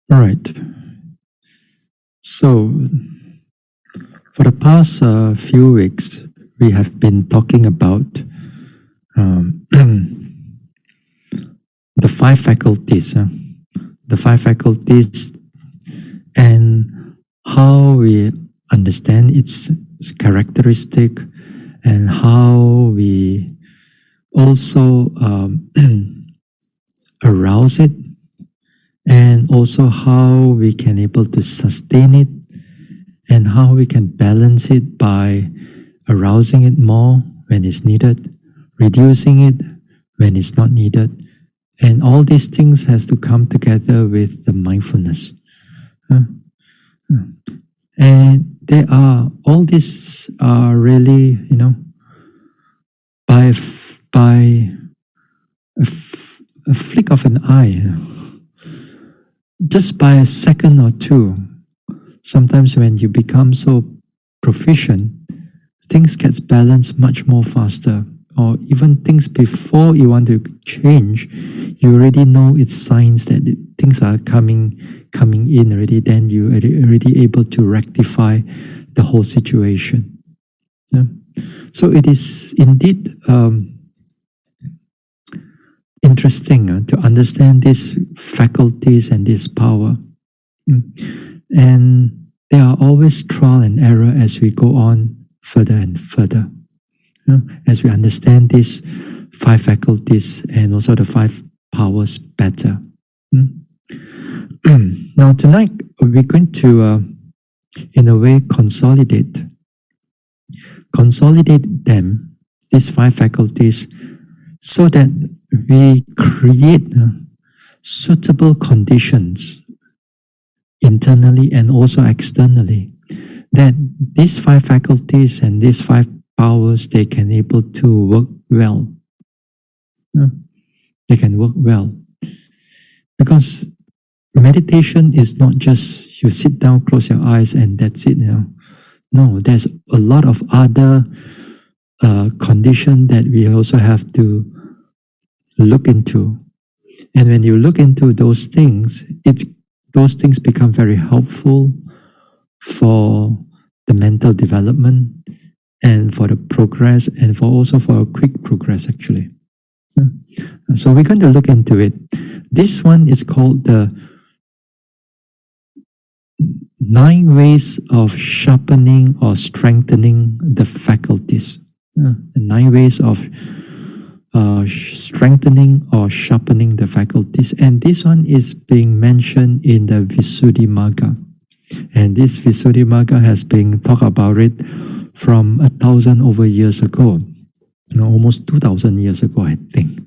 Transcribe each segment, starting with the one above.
All right. So, for the past few weeks, we have been talking about the five faculties, and how we understand its characteristic, and how we also arouse it, and also how we can able to sustain it, and how we can balance it by arousing it more when it's needed, reducing it when it's not needed. And all these things has to come together with the mindfulness. And all these are really, by a flick of an eye, just by a second or two. Sometimes when you become so proficient, things gets balanced much more faster. Or even things before you want to change, you already know it's signs that things are coming in already. Then you are already able to rectify the whole situation. Yeah? So it is indeed interesting to understand these faculties and this power. And there are always trial and error as we go on further and further. As we understand these five faculties and also the five powers better. Now tonight we're going to, in a way, consolidate them, these five faculties, so that we create suitable conditions internally and also externally, that these five faculties and these five powers, they can able to work well. They can work well. Because meditation is not just you sit down, close your eyes, and that's it. No, there's a lot of other condition that we also have to look into. And when you look into those things become very helpful for the mental development, and for the progress, and also for a quick progress actually. So we're going to look into it. This one is called the 9 ways of sharpening or strengthening the faculties. The 9 ways of strengthening or sharpening the faculties. And this one is being mentioned in the Visuddhimagga. And this Visuddhimagga has been talked about it from 1,000 over years ago, almost 2,000 years ago, I think.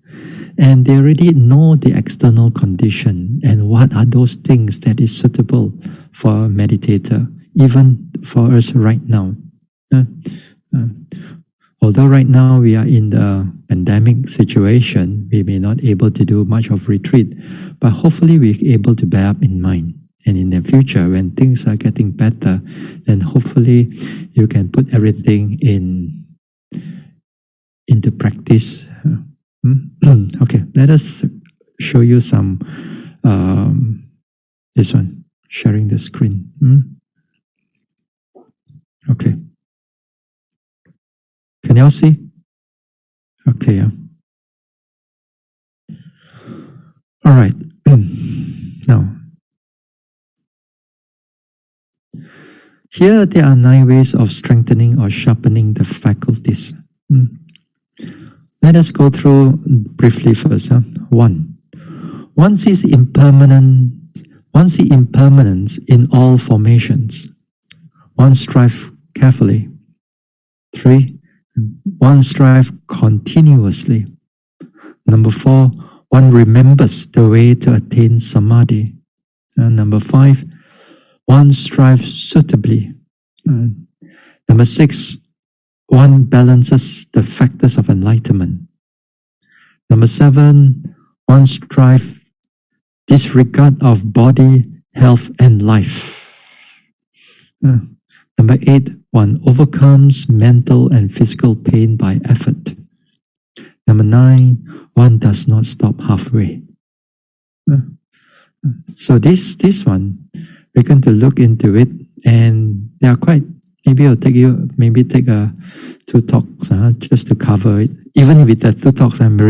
And they already know the external condition and what are those things that is suitable for a meditator, even for us right now. Although right now we are in the pandemic situation, we may not be able to do much of retreat, but hopefully we're able to bear up in mind. And in the future, when things are getting better, then hopefully you can put everything into practice. Okay, let us show you some, this one, sharing the screen. Okay. Can you all see? Okay, yeah. All right. Now, here there are 9 ways of strengthening or sharpening the faculties. Let us go through briefly first. 1. One sees impermanence in all formations. One strives carefully. 3. One strives continuously. Number 4. One remembers the way to attain samadhi. Number 5. One strives suitably. Number 6, one balances the factors of enlightenment. Number 7, one strives disregard of body, health, and life. Number 8, one overcomes mental and physical pain by effort. Number 9, one does not stop halfway. So this one, we're going to look into it, and they are quite. Maybe it'll take you take two talks just to cover it. Even if it's the two talks, I'm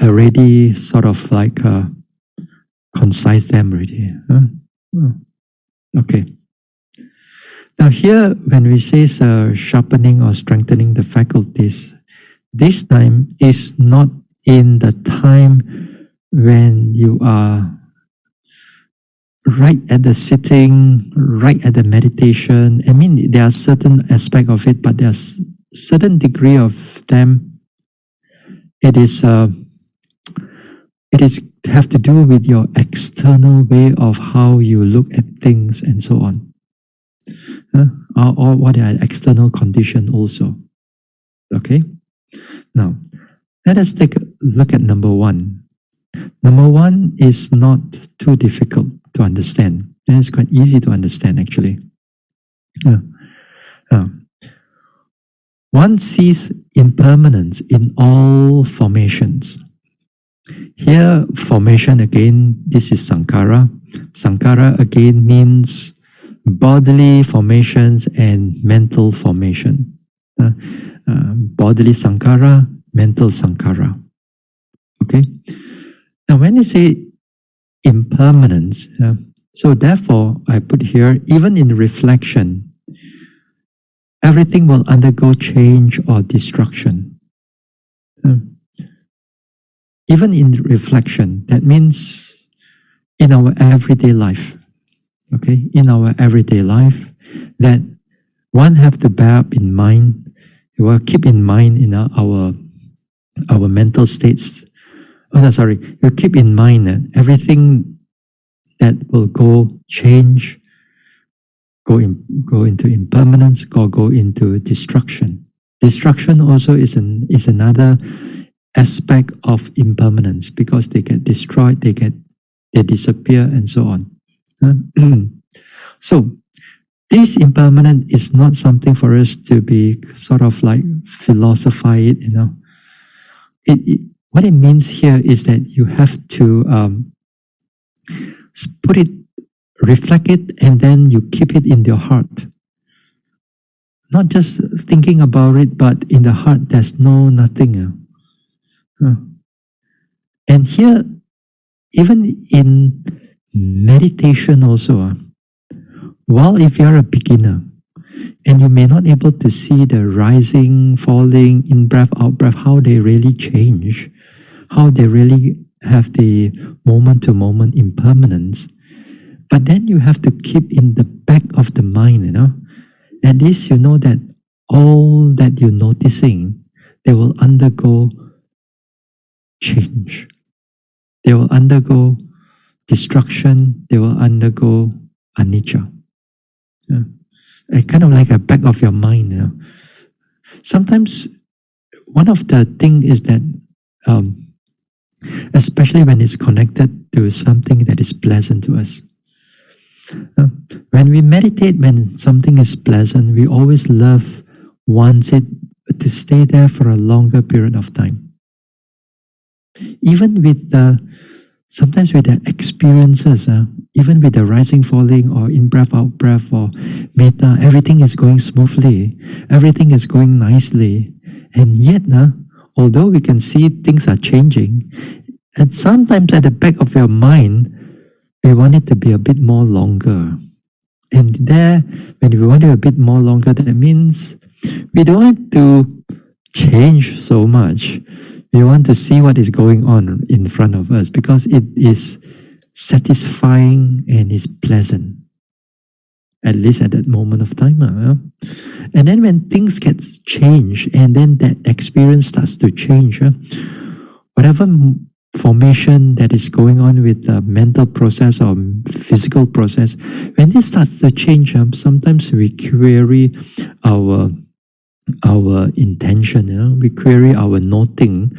already sort of like concise them already. Okay. Now here, when we say sharpening or strengthening the faculties, this time is not in the time when you are right at the sitting, right at the meditation. I mean, there are certain aspects of it, but there's certain degree of them. It is have to do with your external way of how you look at things and so on, or what are external conditions also. Okay. Now, let us take a look at number one. Number one is not too difficult to understand, and it's quite easy to understand actually. One sees impermanence in all formations. Here, formation again, this is sankhara. Sankhara again means bodily formations and mental formation. Bodily sankhara, mental sankhara. Okay? Now, when you say impermanence, so therefore, I put here, even in reflection, everything will undergo change or destruction. Even in reflection, that means in our everyday life, okay, in our everyday life, that one have to bear up in mind, well, keep in mind in our mental states. You keep in mind that everything that will change, go into impermanence, or go into destruction. Destruction also is another aspect of impermanence, because they get destroyed, they disappear, and so on. So this impermanence is not something for us to be sort of like philosophize it. What it means here is that you have to reflect it, and then you keep it in your heart. Not just thinking about it, but in the heart there's nothing. And here, even in meditation also, while if you're a beginner and you may not able to see the rising, falling, in breath, out breath, how they really change, how they really have the moment-to-moment impermanence, but then you have to keep in the back of the mind, at least you know that all that you're noticing, they will undergo change. They will undergo destruction. They will undergo anicca. Kind of like a back of your mind. Sometimes one of the things is that, especially when it's connected to something that is pleasant to us. When we meditate, when something is pleasant, we always wants it to stay there for a longer period of time. Even with sometimes with the experiences, even with the rising, falling, or in breath, out breath, or metta, everything is going smoothly, everything is going nicely, and yet, although we can see things are changing, and sometimes at the back of your mind, we want it to be a bit more longer. And there, when we want it a bit more longer, that means we don't want to change so much. We want to see what is going on in front of us, because it is satisfying and is pleasant, at least at that moment of time. And then when things get changed, and then that experience starts to change, whatever formation that is going on with the mental process or physical process, when it starts to change, sometimes we query our intention, we query our noting.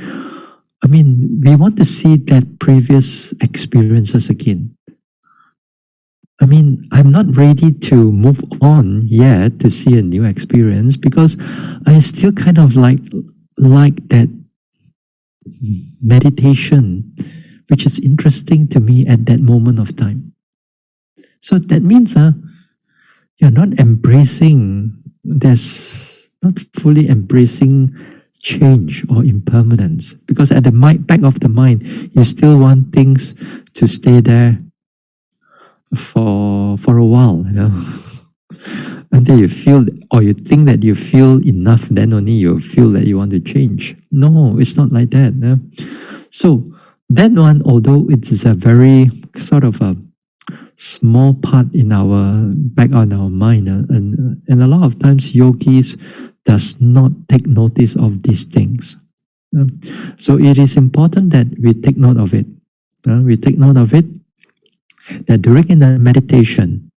I mean, we want to see that previous experiences again. I mean, I'm not ready to move on yet to see a new experience, because I still kind of like that meditation which is interesting to me at that moment of time. So that means you're not embracing, there's not fully embracing change or impermanence, because at the back of the mind, you still want things to stay there for a while, until you feel, or you think that you feel enough, then only you feel that you want to change. No, it's not like that. So that one, although it is a very sort of a small part in our back on our mind, and a lot of times yogis does not take notice of these things. So it is important that we take note of it. We take note of it, that during in the meditation,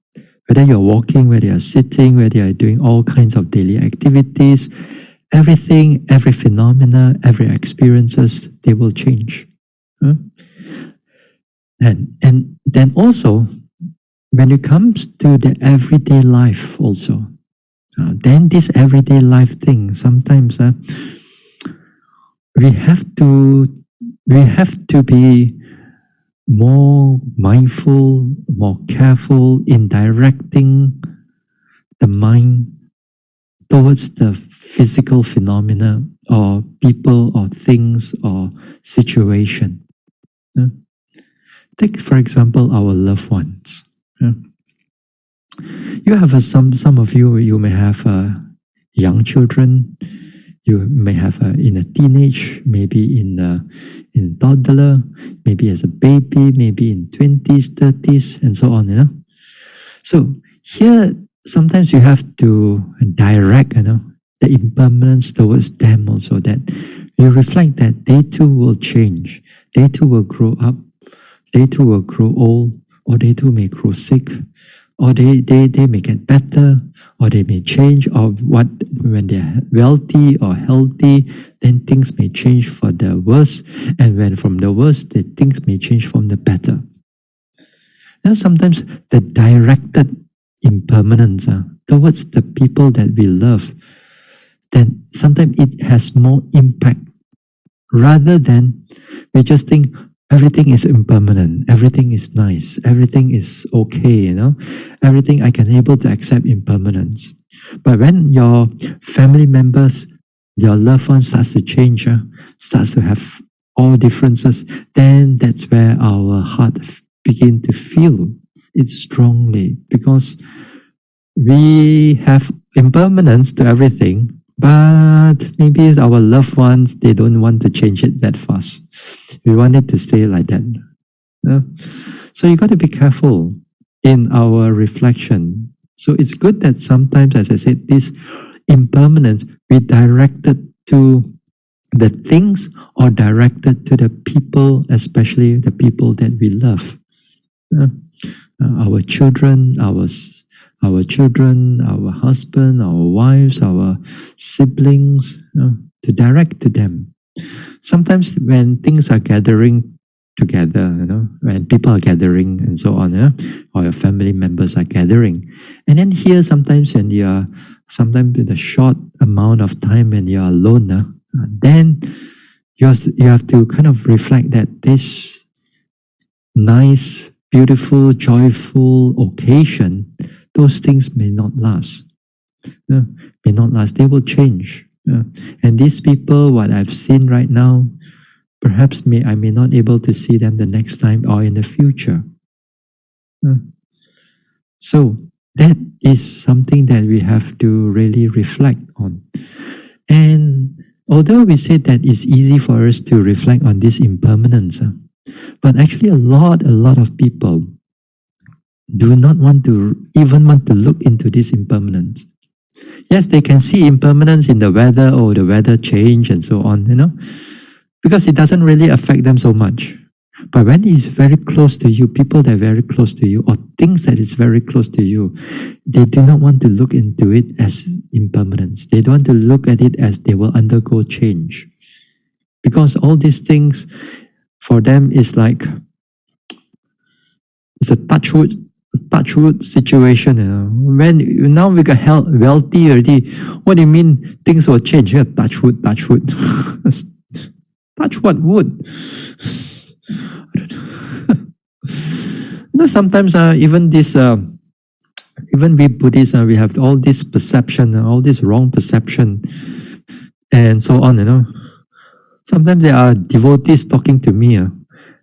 whether you're walking, whether you're sitting, whether you're doing all kinds of daily activities, everything, every phenomena, every experiences, they will change. And then also, when it comes to the everyday life also, then this everyday life thing, sometimes we have to be more mindful, more careful in directing the mind towards the physical phenomena or people or things or situation. Take, for example, our loved ones. You have some of you may have young children. You may have in a teenage, maybe in toddler, maybe as a baby, maybe in 20s, 30s, and so on. So here, sometimes you have to direct, the impermanence towards them also, that you reflect that they too will change, they too will grow up, they too will grow old, or they too may grow sick, or they may get better, or they may change, or when they're wealthy or healthy, then things may change for the worse, and when from the worse, the things may change from the better. Now sometimes the directed impermanence towards the people that we love, then sometimes it has more impact, rather than we just think everything is impermanent, everything is nice, everything is okay, everything I can able to accept impermanence. But when your family members, your loved ones starts to change, starts to have all differences, then that's where our heart begin to feel it strongly, because we have impermanence to everything, but maybe our loved ones, they don't want to change it that fast. We want it to stay like that. So you got to be careful in our reflection. So it's good that sometimes, as I said, this impermanence, we direct it to the things or directed to the people, especially the people that we love. Our children, our husband, our wives, our siblings, to direct to them. Sometimes when things are gathering together, when people are gathering and so on, or your family members are gathering, and then here sometimes when you are, sometimes in a short amount of time when you are alone, then you have to kind of reflect that this nice, beautiful, joyful occasion, those things may not last. May not last. They will change. And these people, what I've seen right now, perhaps I may not able to see them the next time or in the future. So that is something that we have to really reflect on. And although we say that it's easy for us to reflect on this impermanence, but actually a lot of people do not even want to look into this impermanence. Yes, they can see impermanence in the weather, or the weather change and so on, because it doesn't really affect them so much. But when it's very close to you, people that are very close to you, or things that is very close to you, they do not want to look into it as impermanence. They don't want to look at it as they will undergo change. Because all these things, for them, is like, it's a touch wood situation. When now we got wealthy already, what do you mean things will change? Yeah, touch wood. Touch what wood? sometimes even this, even we Buddhists, we have all this perception, all this wrong perception, and so on. Sometimes there are devotees talking to me,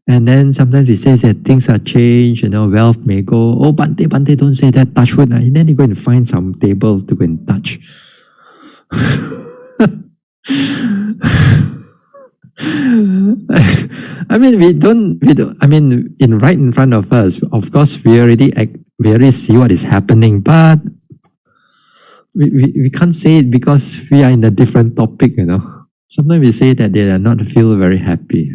and then sometimes we say that things are changed. Wealth may go. Oh, Bhante, don't say that. Touch wood. And then you go and find some table to go and touch. I mean, we don't. I mean, right in front of us. Of course, we already see what is happening, but we can't say it because we are in a different topic. Sometimes we say that they are not feel very happy,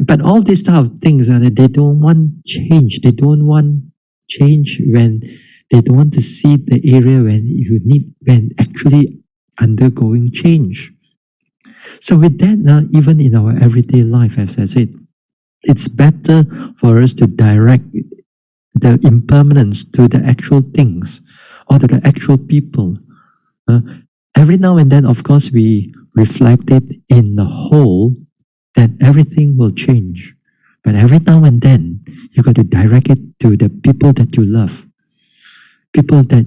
but all these type of things are that they don't want change. They don't want change when they don't want to see the area when actually undergoing change. So with that, now even in our everyday life, as I said, it's better for us to direct the impermanence to the actual things or to the actual people. Every now and then, of course, we reflect it in the whole that everything will change. But every now and then, you got to direct it to the people that you love, people that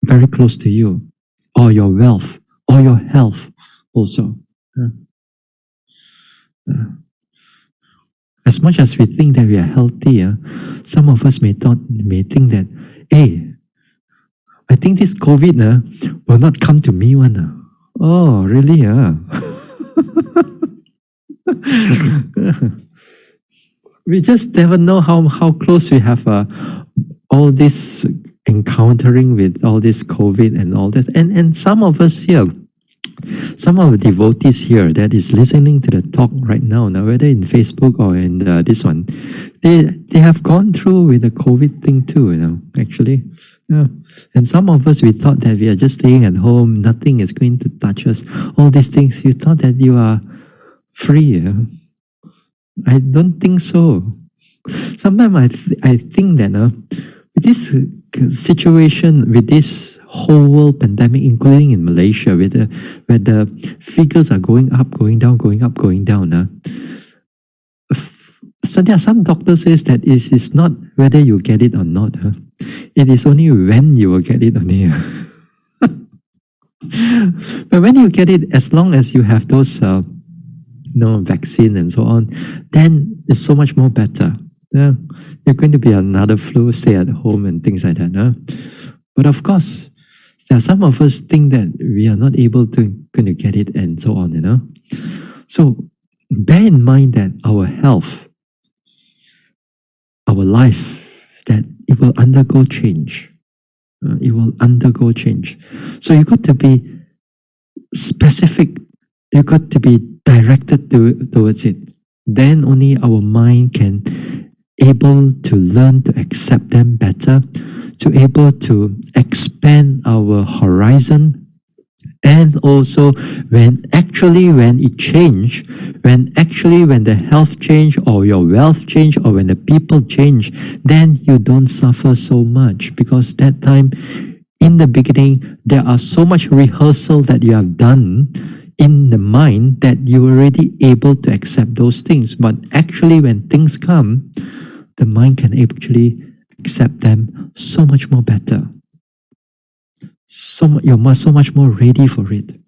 very close to you, or your wealth, or your health also. As much as we think that we are healthy, some of us may think that, hey, I think this COVID will not come to me one. Oh, really? We just never know how close we have all this encountering with all this COVID and all this. And some of us here, some of the devotees here that is listening to the talk right now, whether in Facebook or in this one, they have gone through with the COVID thing too, actually. Yeah. And some of us, we thought that we are just staying at home, nothing is going to touch us. All these things, you thought that you are free. I don't think so. Sometimes I think that with this situation, with this whole world pandemic, including in Malaysia, where the figures are going up, going down, going up, going down. So there are some doctors says that it is not whether you get it or not. It is only when you will get it only. But when you get it, as long as you have those vaccine and so on, then it's so much more better. Yeah, you're going to be another flu, stay at home and things like that. But of course, there are some of us think that we are not able to going to get it and so on. So bear in mind that our health, our life, that it will undergo change. It will undergo change. So you got to be specific. You got to be directed towards it. Then only our mind can able to learn to accept them better, to able to expand our horizon. And also when it change, when the health change or your wealth change or when the people change, then you don't suffer so much, because that time in the beginning there are so much rehearsal that you have done in the mind that you are already able to accept those things. But actually when things come, the mind can actually accept them so much more better. You're so much more ready for it.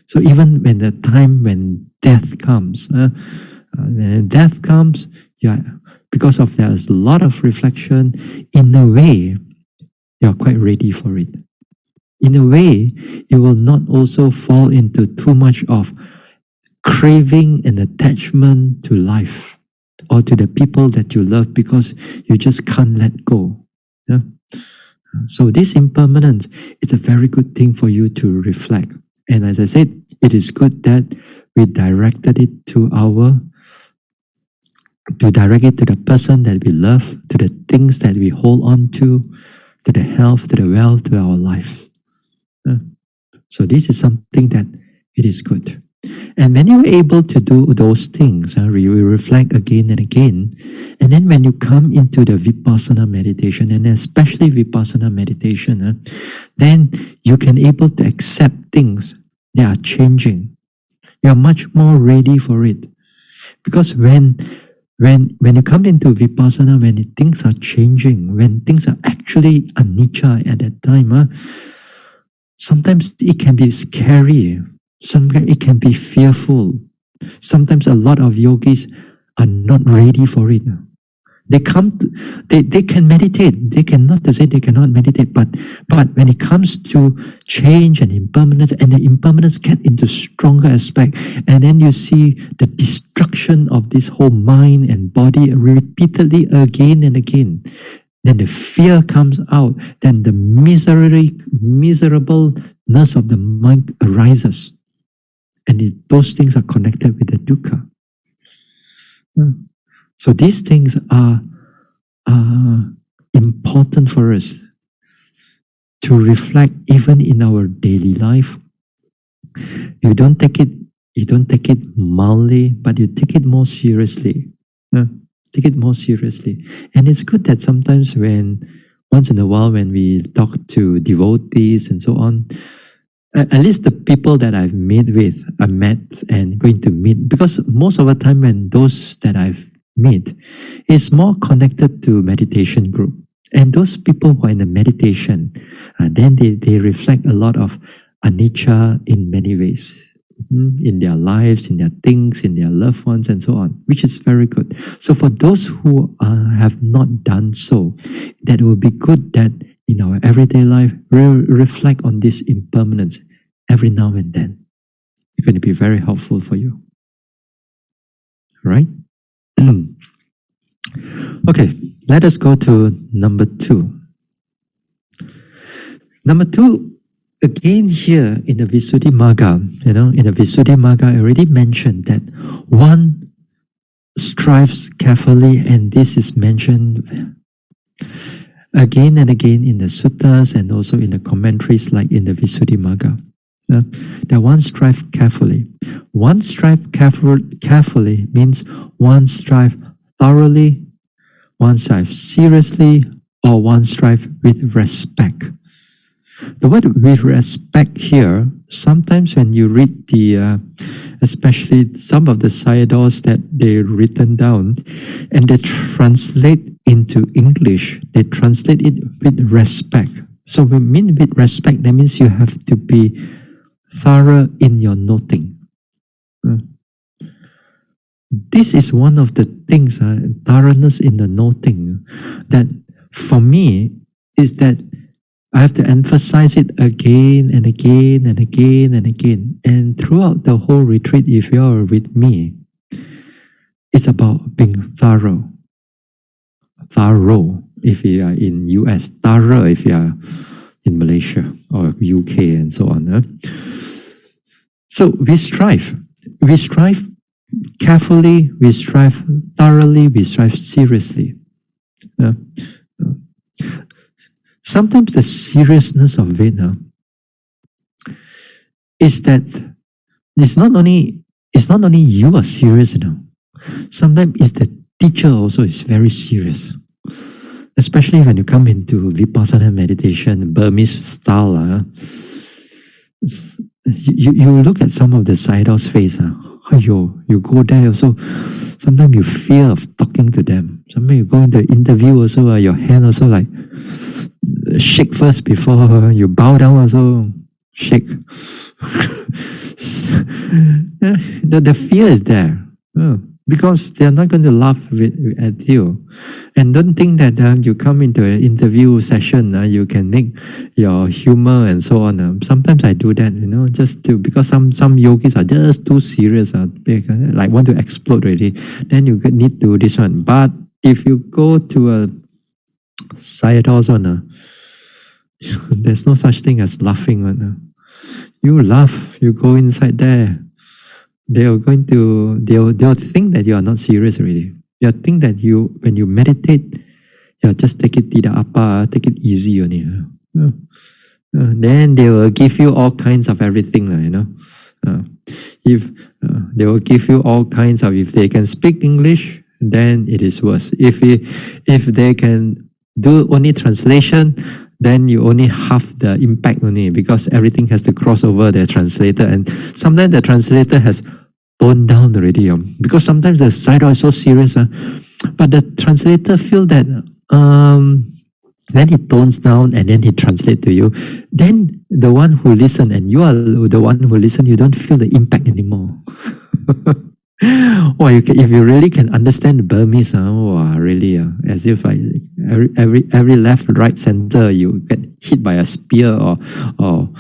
So even when the time when death comes, because of there's a lot of reflection, in a way, you're quite ready for it. In a way, you will not also fall into too much of craving and attachment to life or to the people that you love, because you just can't let go. Yeah? So this impermanence, it's a very good thing for you to reflect. And as I said, it is good that we directed it to direct it to the person that we love, to the things that we hold on to the health, to the wealth, to our life. So this is something that it is good. And when you're able to do those things, we reflect again and again. And then when you come into the Vipassana meditation, and especially Vipassana meditation, then you can able to accept things that are changing. You are much more ready for it. Because when when you come into vipassana, when things are changing, when things are actually anicca at that time, sometimes it can be scary. Sometimes it can be fearful. Sometimes a lot of yogis are not ready for it. They they can meditate. They cannot to say they cannot meditate, but when it comes to change and impermanence, and the impermanence get into stronger aspect, and then you see the destruction of this whole mind and body repeatedly again and again. Then the fear comes out. Then the miserableness of the mind arises, and those things are connected with the dukkha. So these things are important for us to reflect even in our daily life. You don't take it mildly, but you take it more seriously. Take it more seriously. And it's good that sometimes once in a while when we talk to devotees and so on, at least the people that I've met and going to meet, because most of the time when those that I've met is more connected to meditation group. And those people who are in the meditation, then they reflect a lot of anicca in many ways, in their lives, in their things, in their loved ones, and so on, which is very good. So for those who have not done so, that will be good that in our everyday life, we'll reflect on this impermanence every now and then. It's going to be very helpful for you. Right? Okay, let us go to number 2. Number 2, again here in the Visuddhimagga, in the Visuddhimagga, I already mentioned that one strives carefully, and this is mentioned again and again in the suttas and also in the commentaries like in the Visuddhimagga. That one strive carefully. One strive carefully means one strive thoroughly, one strive seriously, or one strive with respect. The word with respect here, sometimes when you read especially some of the Sayadaws that they written down, and they translate into English, they translate it with respect. So we mean with respect, that means you have to be thorough in your noting. This is one of the things, thoroughness in the noting, that for me is that I have to emphasize it again and again and again and again. And throughout the whole retreat, if you are with me, it's about being thorough. Thorough if you are in US, thorough if you are in Malaysia or UK and so on. So we strive carefully, we strive thoroughly, we strive seriously. Sometimes the seriousness of it is that it's not only you are serious, sometimes it's the teacher also is very serious. Especially when you come into Vipassana meditation, Burmese style, you look at some of the Sayadaw's face, you go there also, sometimes you fear of talking to them. Sometimes you go into the interview also, your hand also like shake first before you bow down also, shake. The fear is there. Because they are not going to laugh at you. And don't think that you come into an interview session, you can make your humor and so on. Sometimes I do that, because some yogis are just too serious, like want to explode already. Then you need to do this one. But if you go to a Sayadaw's one, there's no such thing as laughing one. You laugh, you go inside there. They'll think that you are not serious already. They'll think that when you meditate, just take it tidak apa, take it easy only. Then they will give you all kinds of everything, If they will give you all kinds of, if they can speak English, then it is worse. If they can do only translation, then you only half the impact only, because everything has to cross over the translator, and sometimes the translator has toned down already. Because sometimes the Sayadaw is so serious. But the translator feel that then he tones down and then he translates to you. Then the one who listen and you are the one who listen, you don't feel the impact anymore. Or if you really can understand the Burmese, really, as if every left, right, center, you get hit by a spear or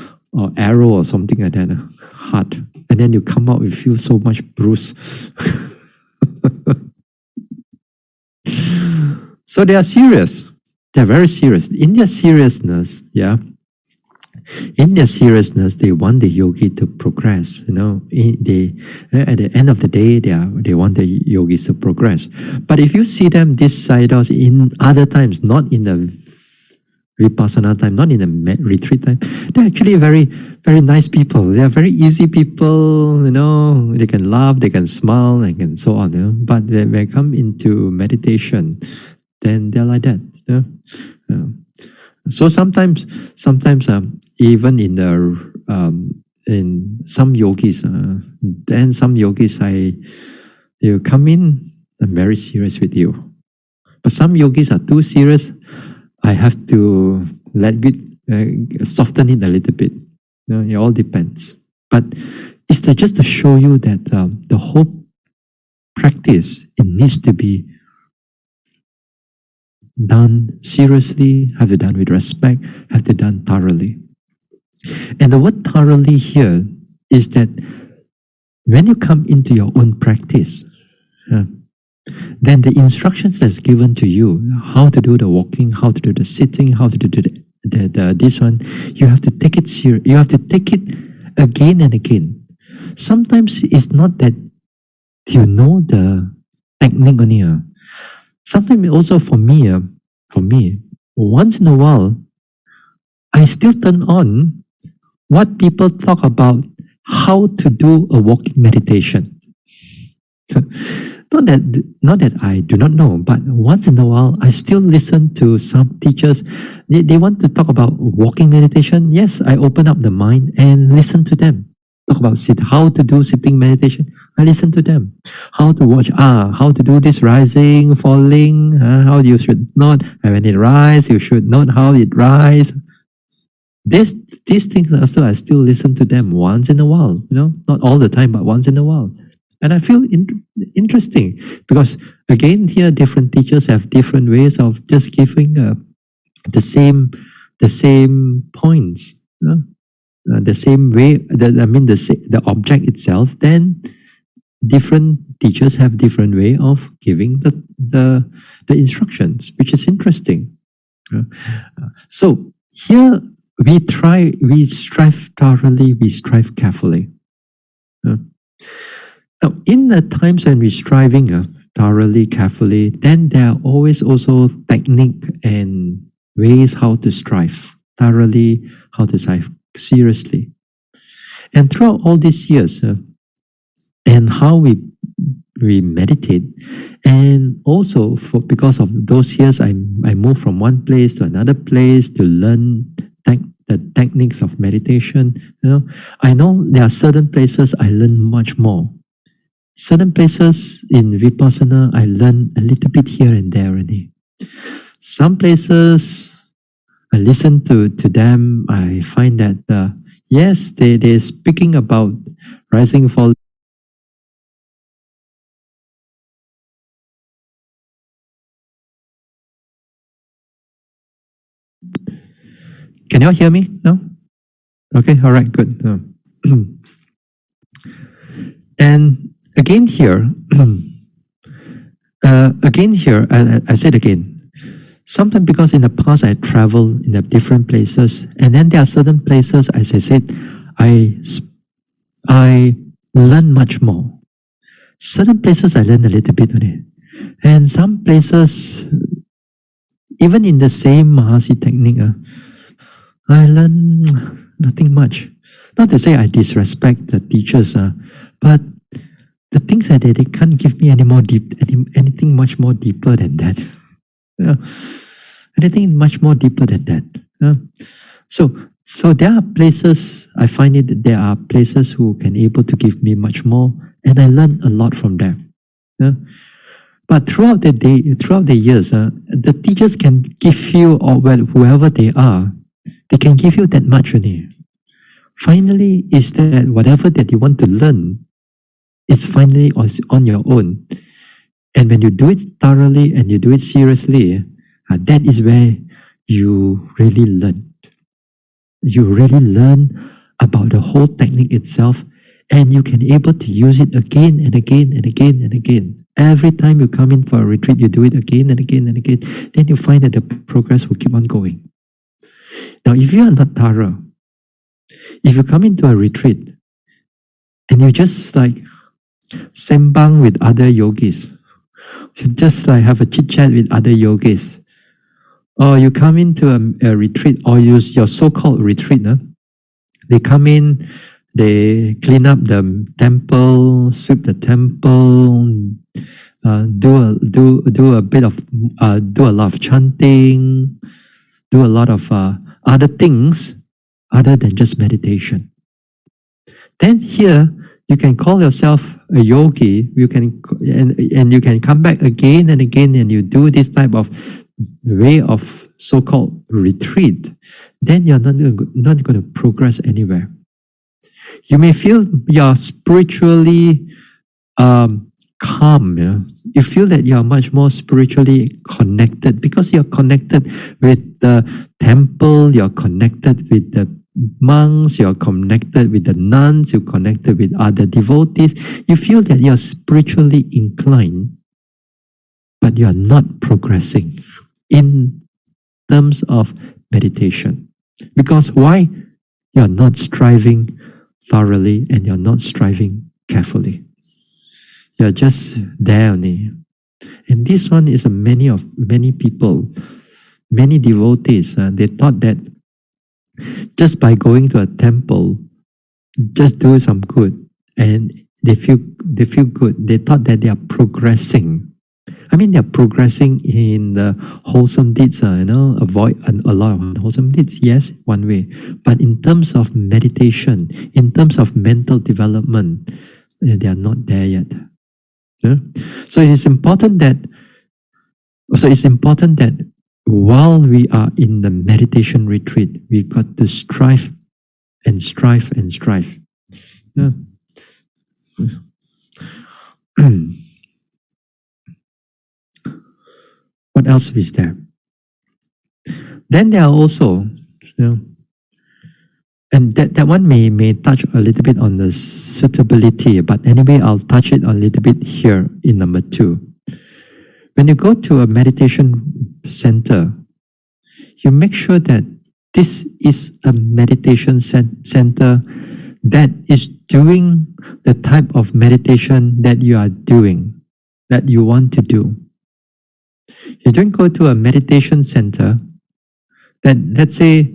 arrow or something like that, hard. And then you come out, you feel so much bruise. So they are serious. They're very serious. In their seriousness, they want the yogi to progress. At the end of the day, they want the yogis to progress. But if you see them, these Sayadaws in other times, not in the vipassana time, not in the retreat time, they're actually very, very nice people. They are very easy people. They can laugh, they can smile, and so on. But when they come into meditation, then they're like that. So sometimes, even in some yogis, then some yogis, you come in, I'm very serious with you. But some yogis are too serious. I have to soften it a little bit. It all depends. But it's just to show you that the whole practice, it needs to be done seriously, have to done with respect, have to done thoroughly. And the word thoroughly here is that when you come into your own practice, then the instructions that's given to you, how to do the walking, how to do the sitting, how to do this one, you have to take it serious. You have to take it again and again. Sometimes it's not that you know the technique only. Sometimes also for me, once in a while, I still turn on what people talk about how to do a walking meditation. Not that I do not know, but once in a while, I still listen to some teachers. They want to talk about walking meditation. Yes, I open up the mind and listen to them. Talk about how to do sitting meditation. I listen to them. How to watch, how to do this rising, falling, how you should not, and when it rise, you should not how it rise. These things also, I still listen to them once in a while, not all the time, but once in a while. And I feel interesting because again, here different teachers have different ways of just giving the same points. The same way, the object itself, then different teachers have different way of giving the instructions, which is interesting. So here we strive thoroughly, we strive carefully. Now, in the times when we're striving thoroughly, carefully, then there are always also technique and ways how to strive thoroughly, how to strive seriously. And throughout all these years, and how we meditate, and also because of those years, I moved from one place to another place to learn the techniques of meditation. I know there are certain places I learn much more. Certain places in Vipassana, I learn a little bit here and there already. Some places, I listen to them, I find that, yes, they're speaking about rising, fall. Can you all hear me? No? Okay, all right, good. And again here, I said again, sometimes because in the past I traveled in the different places, and then there are certain places, as I said, I learn much more. Certain places I learn a little bit only. And some places, even in the same Mahasi technique, I learn nothing much. Not to say I disrespect the teachers, but the things that they can't give me anything much more deeper than that. Anything much more deeper than that. So there are places, I find it that there are places who can able to give me much more, And I learned a lot from them. Yeah. But throughout the day, throughout the years, the teachers can give you, or well, whoever they are, they can give you that much only. Finally, is that whatever that you want to learn, it's finally on your own. And when you do it thoroughly and you do it seriously, that is where you really learn. You really learn about the whole technique itself, and you can able to use it again and again and again and again. Every time you come in for a retreat, you do it again and again and again. Then you find that the progress will keep on going. Now, if you are not thorough, if you come into a retreat and you just like sembang with other yogis, you just like have a chit chat with other yogis, or you come into a retreat, or use your so-called retreat, they come in, they clean up the temple, sweep the temple, do a lot of chanting, do a lot of other things other than just meditation. Then here you can call yourself a yogi. You can and you can come back again and again, and you do this type of way of so-called retreat. Then you're not going to progress anywhere. You may feel you're spiritually calm. You feel that you're much more spiritually connected because you're connected with the temple, you're connected with the monks, you're connected with the nuns, you're connected with other devotees. You feel that you're spiritually inclined, but you're not progressing in terms of meditation. Because why? You're not striving thoroughly and you're not striving carefully. You're just there only. And this one is many people, many devotees, they thought that just by going to a temple, just do some good, and they feel good. They thought that they are progressing. I mean, they're progressing in the wholesome deeds, avoid a lot of unwholesome deeds, yes, one way. But in terms of meditation, in terms of mental development, they are not there yet. Yeah? So it's important that while we are in the meditation retreat, we got to strive and strive and strive. Yeah. What else is there? Then there are also, and that one may touch a little bit on the suitability, but anyway, I'll touch it a little bit here in number 2. When you go to a meditation center, you make sure that this is a meditation center that is doing the type of meditation that you are doing, that you want to do. You don't go to a meditation center that, let's say,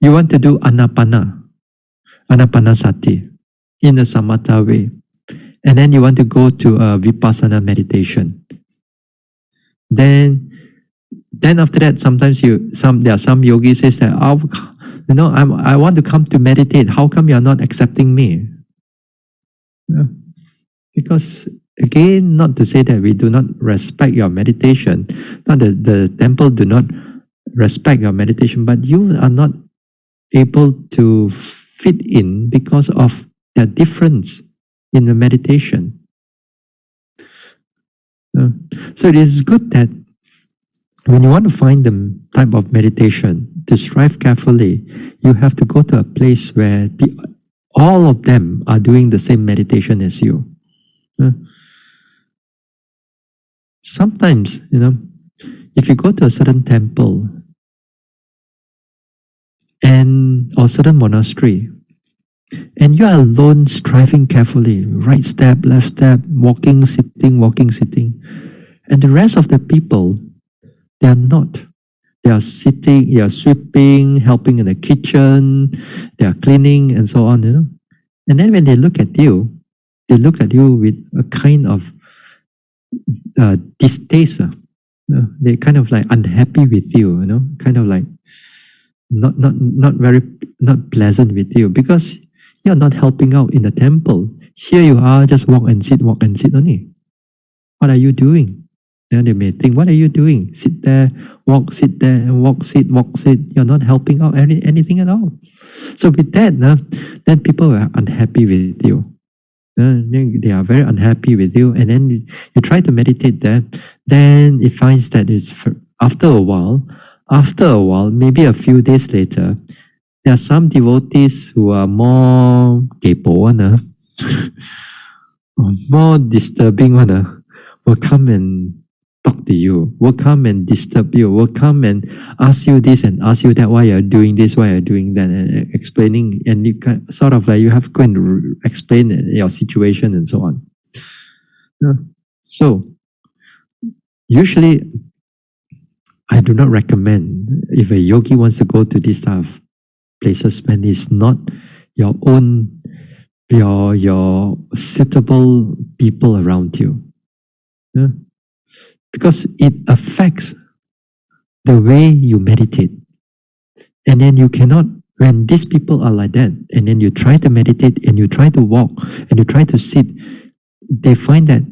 you want to do anapanasati in a samatha way, and then you want to go to a vipassana meditation. Then after that, sometimes there are some yogis says that, I want to come to meditate. How come you are not accepting me? Yeah. Because again, not to say that we do not respect your meditation, not that the temple do not respect your meditation, but you are not able to fit in because of the difference in the meditation. So it is good that when you want to find the type of meditation to strive carefully, you have to go to a place where all of them are doing the same meditation as you. Sometimes, if you go to a certain temple or certain monastery, and you are alone striving carefully, right step, left step, walking, sitting, and the rest of the people, they are not. They are sitting, they are sweeping, helping in the kitchen, they are cleaning, and so on. And then when they look at you with a kind of distaste. They kind of like unhappy with you, kind of like not pleasant with you because you're not helping out in the temple. Here you are, just walk and sit only. What are you doing? Then they may think, what are you doing? Sit there, sit there, and walk, sit. You're not helping out anything at all. So with that, then people are unhappy with you. They are very unhappy with you. And then you try to meditate there. Then it finds that after a while, maybe a few days later, there are some devotees who are more kepo, more disturbing one, will come and talk to you, will come and disturb you, will come and ask you this and ask you that, why you're doing this, why you're doing that, and explaining, and you can, sort of like you have to go and explain your situation and so on. So usually I do not recommend if a yogi wants to go to this type of places when it's not your own, your suitable people around you. Because it affects the way you meditate. And then you cannot, when these people are like that, and then you try to meditate and you try to walk and you try to sit, they find that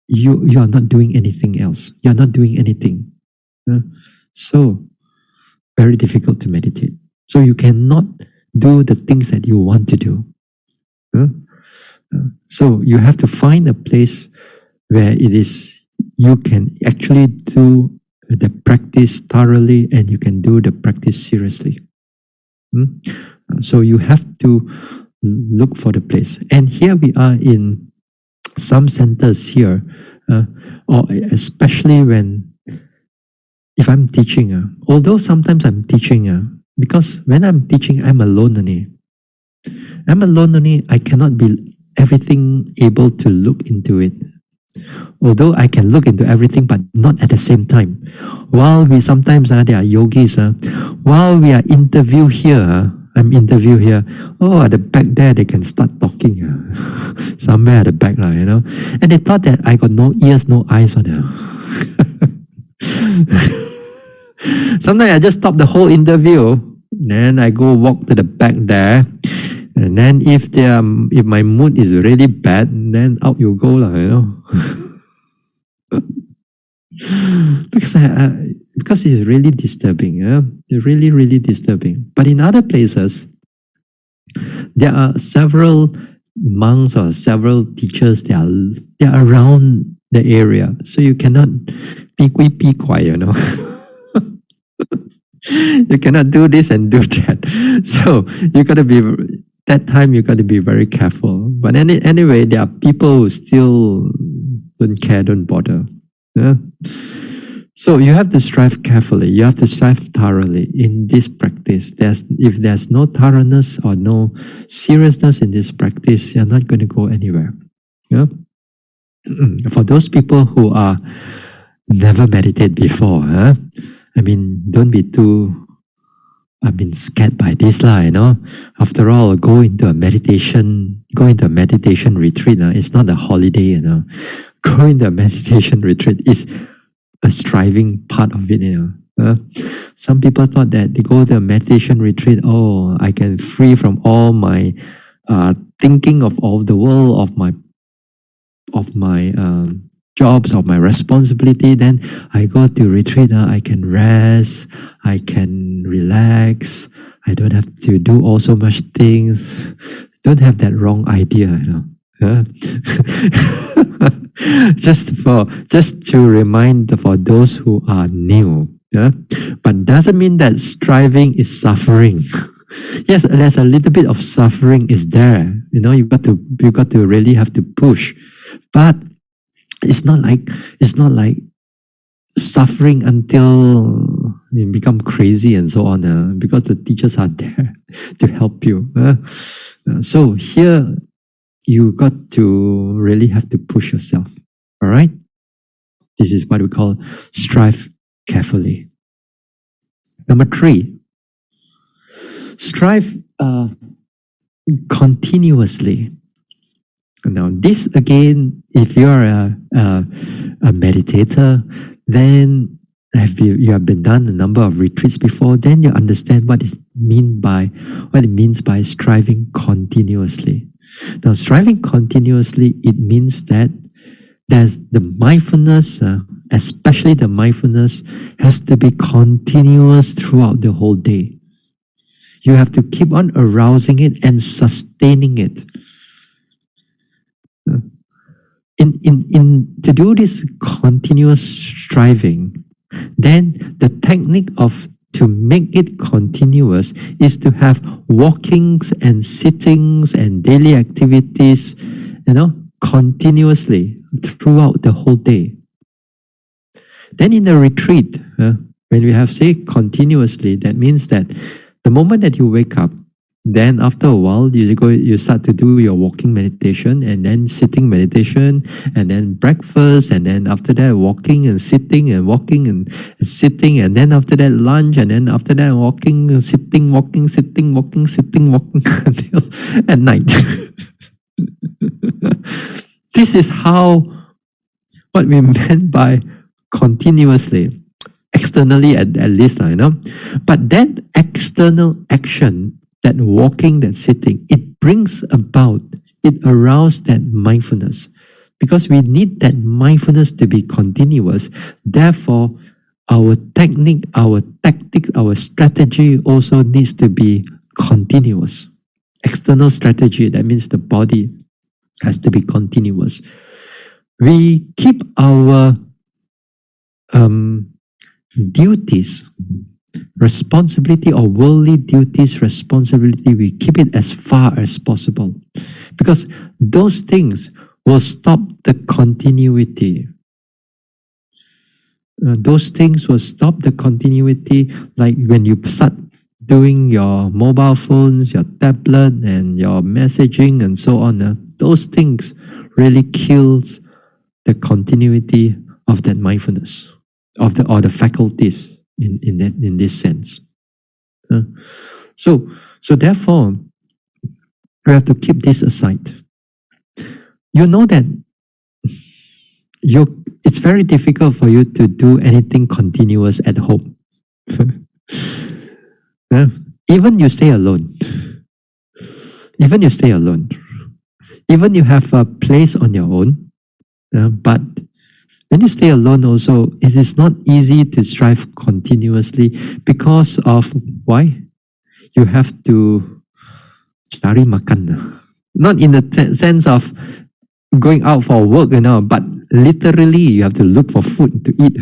you are not doing anything else. You're not doing anything. So, very difficult to meditate. So you cannot do the things that you want to do. So you have to find a place where it is you can actually do the practice thoroughly and you can do the practice seriously. So you have to look for the place. And here we are in some centers here, or especially if I'm teaching, although sometimes I'm teaching, because when I'm teaching, I'm alone only. I cannot be everything able to look into it. Although I can look into everything, but not at the same time. While we sometimes, there are yogis, while we are interview here, I'm interview here, at the back there, they can start talking. Somewhere at the back, and they thought that I got no ears, no eyes on her. Sometimes I just stop the whole interview, then I go walk to the back there, and then if my mood is really bad, then out you go, because it's really disturbing. It's really, really disturbing. But in other places, there are several monks or several teachers. They are around the area, so you cannot be quiet. You cannot do this and do that. So you got to be. That time you got to be very careful. But anyway, there are people who still don't care, don't bother. So you have to strive carefully. You have to strive thoroughly in this practice. If there's no thoroughness or no seriousness in this practice, you're not going to go anywhere. For those people who are never meditated before, don't be too scared by this, After all, go into a meditation retreat. It's not a holiday, Go into a meditation retreat is a striving part of it, Some people thought that they go to a meditation retreat, I can free from all my thinking of all the world, of my jobs, of my responsibility. Then I go to retreat, I can rest, I can relax, I don't have to do all so much things. Don't have that wrong idea, just to remind for those who are new. But doesn't mean that striving is suffering. Yes, there's a little bit of suffering is there. You got to really have to push. But it's not like suffering until you become crazy and so on, because the teachers are there to help you. So here you got to really have to push yourself. All right? This is what we call strive carefully. Number 3, strive continuously. Now, this again, if you are a meditator, then you have been done a number of retreats before, then you understand what it means by striving continuously. Now, striving continuously, it means that there's the mindfulness, especially the mindfulness, has to be continuous throughout the whole day. You have to keep on arousing it and sustaining it. To do this continuous striving, then the technique of to make it continuous is to have walkings and sittings and daily activities, continuously throughout the whole day. Then in the retreat, when we have say continuously, that means that the moment that you wake up, then after a while, you start to do your walking meditation, and then sitting meditation, and then breakfast, and then after that walking and sitting and walking and sitting, and then after that lunch, and then after that walking, sitting, walking, sitting, walking, sitting, walking until at night. This is what we meant by continuously, externally at least, But that external action, that walking, that sitting, it brings about, it arouses that mindfulness. Because we need that mindfulness to be continuous. Therefore, our technique, our tactics, our strategy also needs to be continuous. External strategy, that means the body has to be continuous. We keep our duties, responsibility, or worldly duties, responsibility, we keep it as far as possible. Because those things will stop the continuity. Those things will stop the continuity, like when you start doing your mobile phones, your tablet, and your messaging, and so on. Those things really kills the continuity of that mindfulness, or the faculties in this sense. So therefore, we have to keep this aside. You know that it's very difficult for you to do anything continuous at home. Even you stay alone. Even you have a place on your own, but when you stay alone also, it is not easy to strive continuously because of why? You have to cari makan. Not in the sense of going out for work, but literally you have to look for food to eat.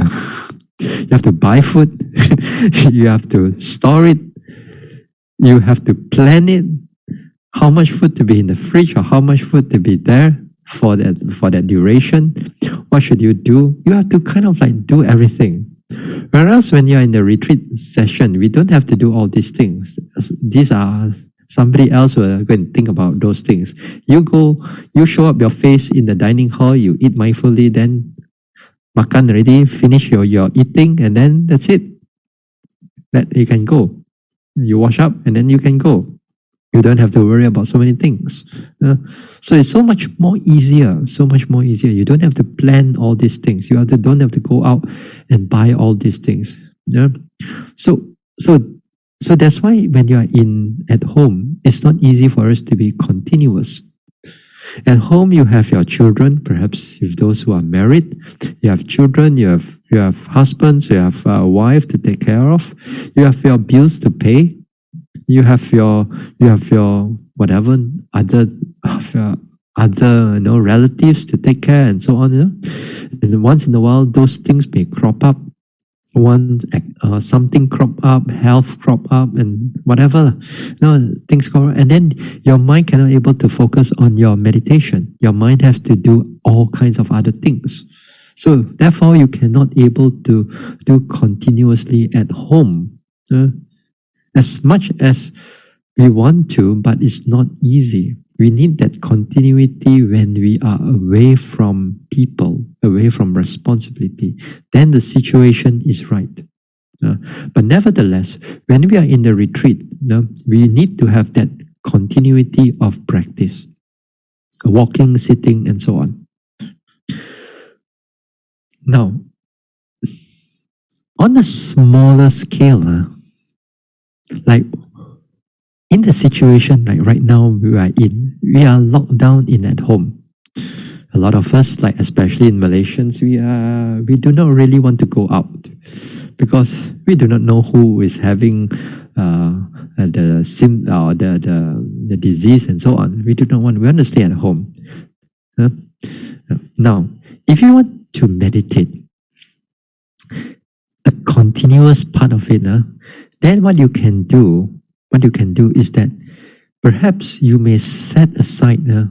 You have to buy food. You have to store it. You have to plan it. How much food to be in the fridge, or how much food to be there for that duration. What should you do? You have to kind of like do everything. Whereas when you're in the retreat session, we don't have to do all these things. These are somebody else will go and think about those things. You show up your face in the dining hall, you eat mindfully, then makan already, finish your eating, and then that's it. That you can go. You wash up, and then you can go. You don't have to worry about so many things. So it's so much more easier. You don't have to plan all these things. You don't have to go out and buy all these things. Yeah. So that's why when you are at home, it's not easy for us to be continuous. At home, you have your children. Perhaps if those who are married, you have children. You have husbands. You have a wife to take care of. You have your bills to pay. You have your whatever other relatives to take care, and so on. And once in a while, those things may crop up. Something crop up, health crop up, and whatever. Things crop up, and then your mind cannot able to focus on your meditation. Your mind has to do all kinds of other things. So therefore, you cannot able to do continuously at home. As much as we want to, but it's not easy. We need that continuity when we are away from people, away from responsibility. Then the situation is right. But nevertheless, when we are in the retreat, we need to have that continuity of practice. Walking, sitting, and so on. Now, on a smaller scale, like in the situation like right now we are locked down in at home. A lot of us, like especially in Malaysians, we do not really want to go out because we do not know who is having the disease and so on. We do not want. We want to stay at home. Now, if you want to meditate, a continuous part of it, then what you can do is that perhaps you may set aside a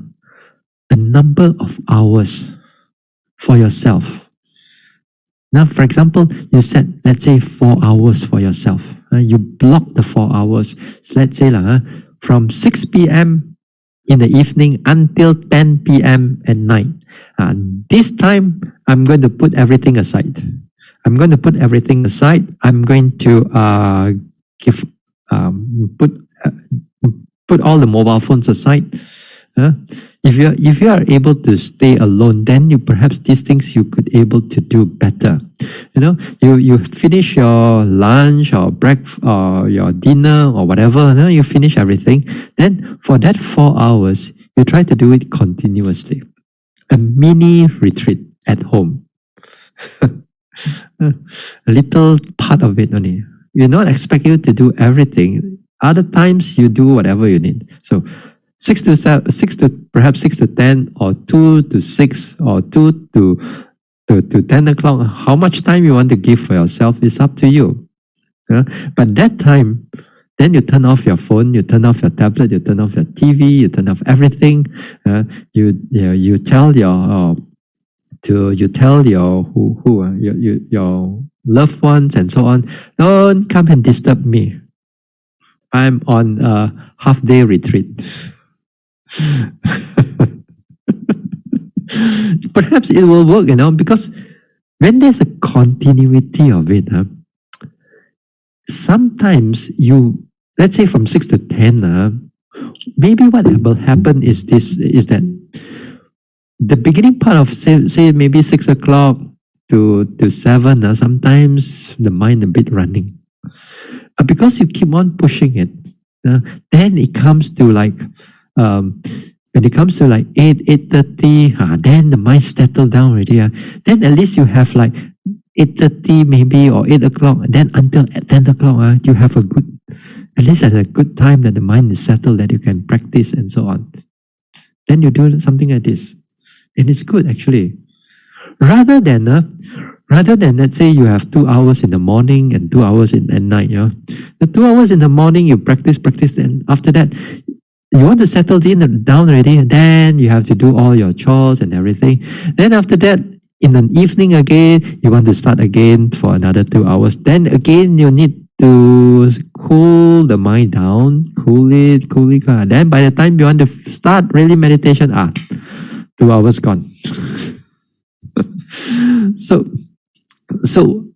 number of hours for yourself. Now, for example, you set, let's say, 4 hours for yourself. You block the 4 hours. So let's say from 6 p.m. in the evening until 10 p.m. at night. This time, I'm going to put everything aside. I'm going to put put all the mobile phones aside. If you are able to stay alone, then perhaps these things you could able to do better. You finish your lunch or breakfast or your dinner or whatever. You finish everything. Then for that 4 hours, you try to do it continuously. A mini retreat at home. A little part of it only. We're not expecting you to do everything. Other times you do whatever you need. So 6 to 10 or 2 to 6 or 2 to 10 o'clock. How much time you want to give for yourself is up to you. But that time, then you turn off your phone, you turn off your tablet, you turn off your TV, you turn off everything. You tell your your loved ones and so on, don't come and disturb me. I'm on a half-day retreat. Perhaps it will work, because when there's a continuity of it, sometimes let's say from 6 to 10, maybe what will happen is that the beginning part of say maybe 6 o'clock to 7, sometimes the mind a bit running. Because you keep on pushing it, then it comes to when it comes to 8:30, then the mind settle down already. Then at least you have 8:30 maybe or 8 o'clock. Then until 10 o'clock, you have at least at a good time that the mind is settled, that you can practice and so on. Then you do something like this. And it's good actually. Rather than let's say you have 2 hours in the morning and 2 hours at night. The 2 hours in the morning you practice, then after that you want to settle down already, and then you have to do all your chores and everything. Then after that, in the evening again, you want to start again for another 2 hours. Then again you need to cool the mind down, cool it. Then by the time you want to start really meditation, 2 hours gone. So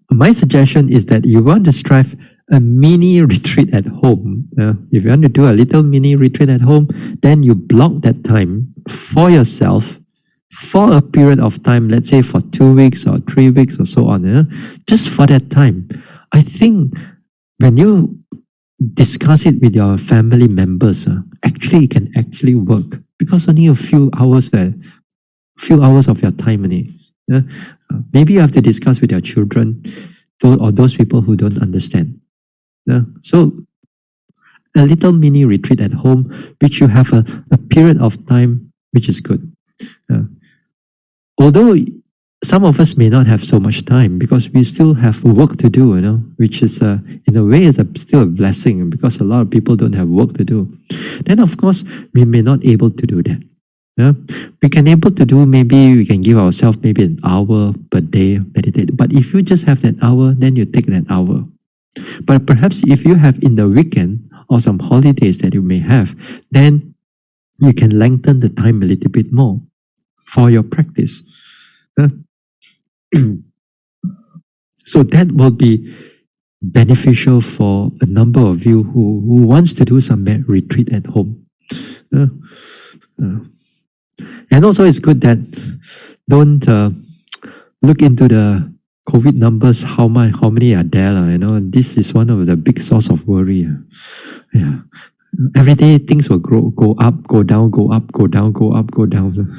my suggestion is that you want to strive a mini retreat at home. If you want to do a little mini retreat at home, then you block that time for yourself for a period of time, let's say for 2 weeks or 3 weeks or so on. Just for that time. I think when you discuss it with your family members, actually it can actually work, because only a few hours of your time only. Maybe you have to discuss with your children or those people who don't understand. So a little mini retreat at home, which you have a period of time which is good. Although some of us may not have so much time because we still have work to do, which is in a way is still a blessing, because a lot of people don't have work to do. Then of course we may not able to do that. We can able to do, maybe we can give ourselves maybe an hour per day meditate. But if you just have that hour, then you take that hour. But perhaps if you have in the weekend or some holidays that you may have, then you can lengthen the time a little bit more for your practice. So that will be beneficial for a number of you who wants to do some retreat at home. And also it's good that don't look into the COVID numbers, how many are there. This is one of the big source of worry. Every day things will go up, go down, go up, go down, go up, go down.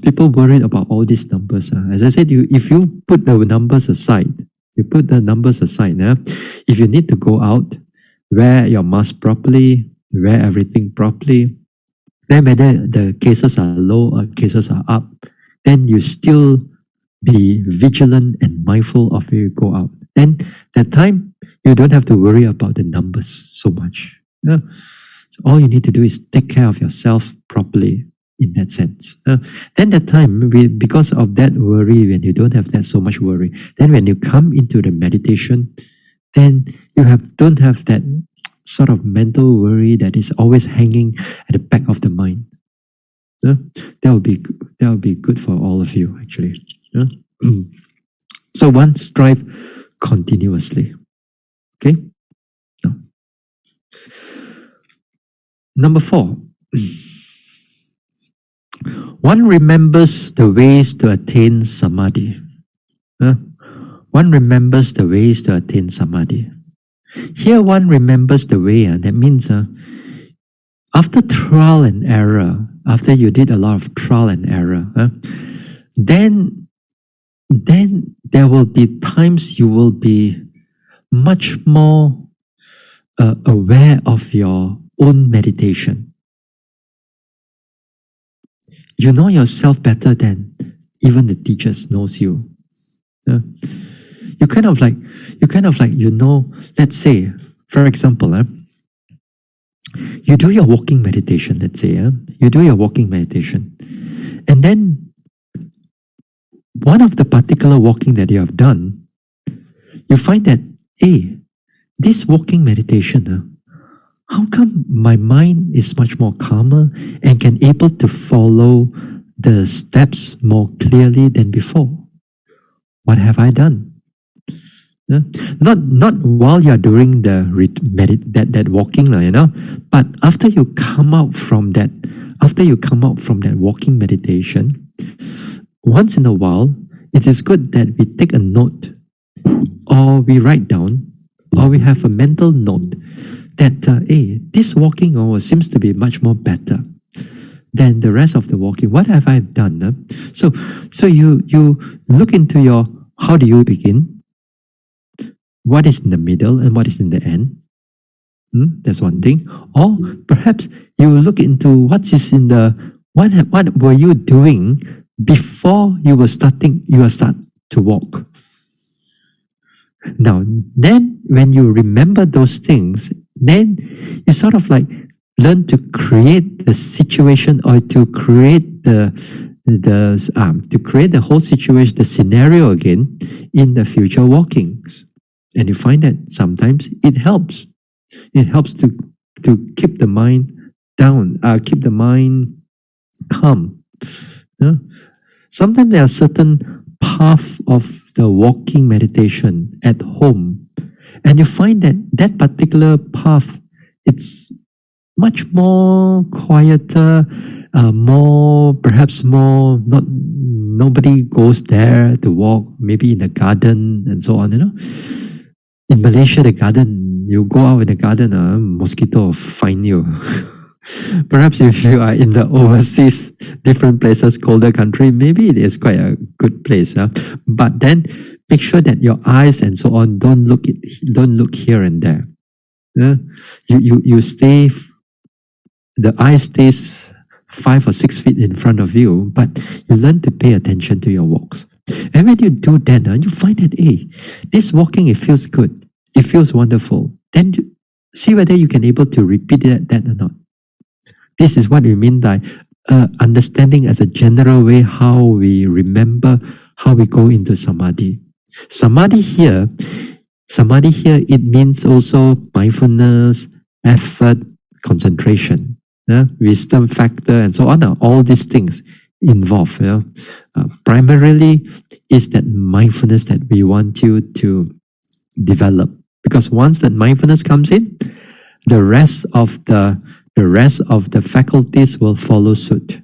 People worried about all these numbers. As I said, if you put the numbers aside, if you need to go out, wear your mask properly, wear everything properly, then whether the cases are low or cases are up, then you still be vigilant and mindful of where you go out. Then that time, you don't have to worry about the numbers so much. Yeah? So all you need to do is take care of yourself properly in that sense. Then that time, because of that worry, when you don't have that so much worry, then when you come into the meditation, then you don't have that sort of mental worry that is always hanging at the back of the mind. That will be good for all of you actually. So one, strive continuously. Okay. Number 4. One remembers the ways to attain samadhi. One remembers the ways to attain samadhi. Here one remembers the way. That means after trial and error, after you did a lot of trial and error, then there will be times you will be much more aware of your own meditation. You know yourself better than even the teachers knows you. You kind of like, let's say, for example, you do your walking meditation, let's say, you do your walking meditation. And then one of the particular walking that you have done, you find that, hey, this walking meditation, how come my mind is much more calmer and can able to follow the steps more clearly than before? What have I done? Not while you are doing that walking, but after you come out from that walking meditation, once in a while, it is good that we take a note, or we write down, or we have a mental note that hey, this walking seems to be much more better than the rest of the walking. What have I done? So you look into your, how do you begin? What is in the middle and what is in the end? That's one thing. Or perhaps you look into what is in the, what were you doing before you start to walk. Now, then when you remember those things, then you sort of like learn to create the situation, or to create the whole situation, the scenario again in the future walkings. And you find that sometimes it helps. It helps to keep the mind down, keep the mind calm. Sometimes there are certain path of the walking meditation at home, and you find that that particular path, it's much more quieter, perhaps more, nobody goes there to walk, maybe in the garden and so on, In Malaysia, the garden, you go out in the garden, mosquito will find you. Perhaps if you are in the overseas, different places, colder country, maybe it is quite a good place. But then make sure that your eyes and so on don't look here and there. You stay, the eye stays 5 or 6 feet in front of you, but you learn to pay attention to your walks. And when you do that, you find that, hey, this walking, it feels good. It feels wonderful. Then see whether you can able to repeat that or not. This is what we mean by understanding as a general way how we remember, how we go into samadhi. Samadhi here, it means also mindfulness, effort, concentration, wisdom factor, and so on. All these things involved. Primarily is that mindfulness that we want you to develop. Because once that mindfulness comes in, the rest of the faculties will follow suit.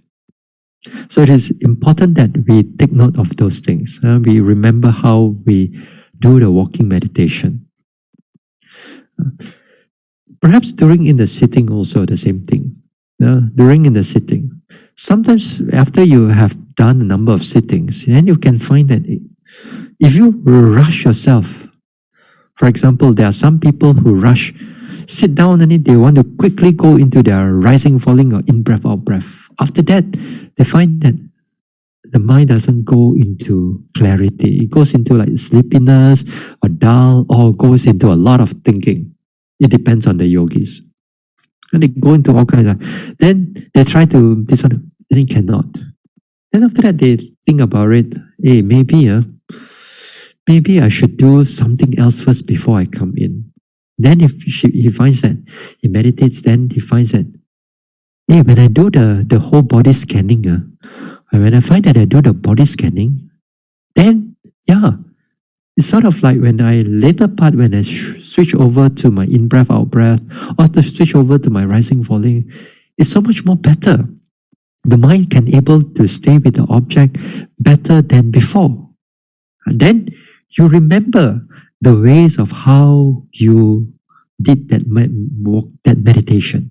So it is important that we take note of those things. We remember how we do the walking meditation. Perhaps during in the sitting also the same thing. During in the sitting. Sometimes after you have done a number of sittings, then you can find that if you rush yourself, for example, there are some people who rush, sit down and they want to quickly go into their rising, falling, or in-breath, out-breath. After that, they find that the mind doesn't go into clarity. It goes into like sleepiness or dull, or goes into a lot of thinking. It depends on the yogis. And they go into all kinds of, then they try to, this one, then it cannot. Then after that, they think about it. Hey, maybe I should do something else first before I come in. Then if he finds that, he meditates, then he finds that, hey, when I do the whole body scanning, when I find that I do the body scanning, then, it's sort of like when I later part, when I switch over to my in-breath, out-breath, or to switch over to my rising, falling, it's so much more better. The mind can able to stay with the object better than before. And then you remember the ways of how you did that meditation.